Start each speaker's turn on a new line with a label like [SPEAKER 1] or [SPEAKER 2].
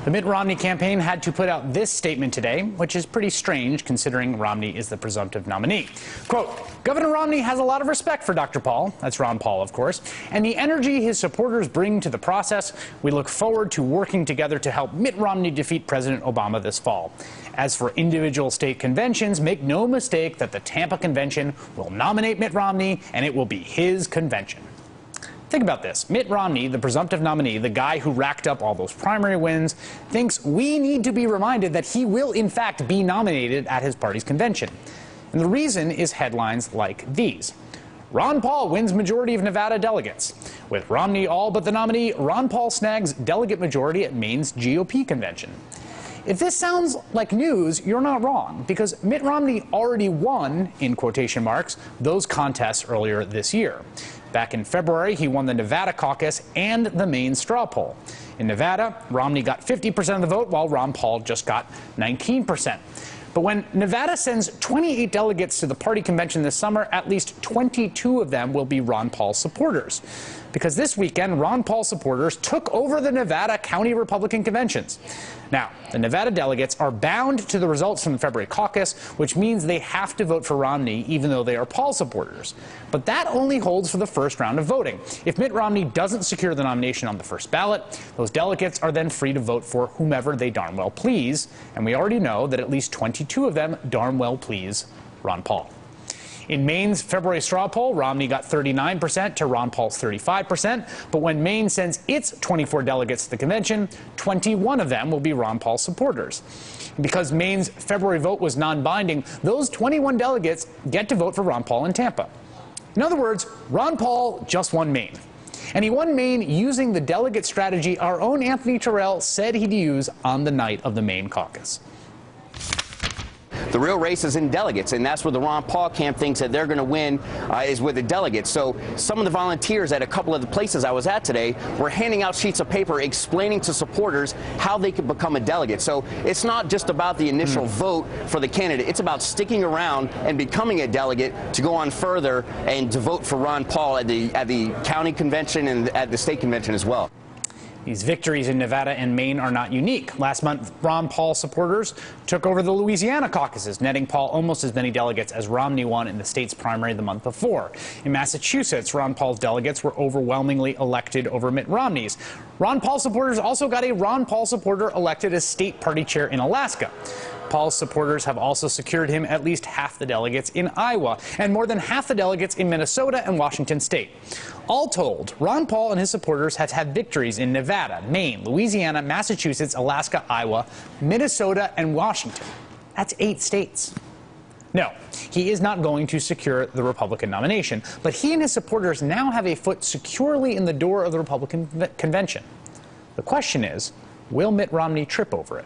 [SPEAKER 1] The Mitt Romney campaign had to put out this statement today, which is pretty strange considering Romney is the presumptive nominee. Quote, Governor Romney has a lot of respect for Dr. Paul, that's Ron Paul, of course, and the energy his supporters bring to the process. We look forward to working together to help Mitt Romney defeat President Obama this fall. As for individual state conventions, make no mistake that the Tampa convention will nominate Mitt Romney, and it will be his convention. Think about this. Mitt Romney, the presumptive nominee, the guy who racked up all those primary wins, thinks we need to be reminded that he will, in fact, be nominated at his party's convention. And the reason is headlines like these. Ron Paul wins majority of Nevada delegates. With Romney all but the nominee, Ron Paul snags delegate majority at Maine's GOP convention. If this sounds like news, you're not wrong, because Mitt Romney already won, in quotation marks, those contests earlier this year. Back in February, he won the Nevada caucus and the Maine straw poll. In Nevada, Romney got 50% of the vote, while Ron Paul just got 19%. But when Nevada sends 28 delegates to the party convention this summer, at least 22 of them will be Ron Paul supporters. Because this weekend, Ron Paul supporters took over the Nevada county Republican conventions. Now, the Nevada delegates are bound to the results from the February caucus, which means they have to vote for Romney even though they are Paul supporters. But that only holds for the first round of voting. If Mitt Romney doesn't secure the nomination on the first ballot, those delegates are then free to vote for whomever they darn well please, and we already know that at least 22 of them darn well please Ron Paul. In Maine's February straw poll, Romney got 39% to Ron Paul's 35%, but when Maine sends its 24 delegates to the convention, 21 of them will be Ron Paul supporters. Because Maine's February vote was non-binding, those 21 delegates get to vote for Ron Paul in Tampa. In other words, Ron Paul just won Maine. And he won Maine using the delegate strategy our own Anthony Terrell said he'd use on the night of the Maine caucus.
[SPEAKER 2] The real race is in delegates, and that's where the Ron Paul camp thinks that they're going to win is with the delegates. So some of the volunteers at a couple of the places I was at today were handing out sheets of paper explaining to supporters how they could become a delegate. So it's not just about the initial vote for the candidate. It's about sticking around and becoming a delegate to go on further and to vote for Ron Paul at the county convention and at the state convention as well.
[SPEAKER 1] These victories in Nevada and Maine are not unique. Last month, Ron Paul supporters took over the Louisiana caucuses, netting Paul almost as many delegates as Romney won in the state's primary the month before. In Massachusetts, Ron Paul's delegates were overwhelmingly elected over Mitt Romney's. Ron Paul supporters also got a Ron Paul supporter elected as state party chair in Alaska. Paul's supporters have also secured him at least half the delegates in Iowa and more than half the delegates in Minnesota and Washington state. All told, Ron Paul and his supporters have had victories in Nevada, Maine, Louisiana, Massachusetts, Alaska, Iowa, Minnesota, and Washington. That's 8 states. No, he is not going to secure the Republican nomination, but he and his supporters now have a foot securely in the door of the Republican convention. The question is, will Mitt Romney trip over it?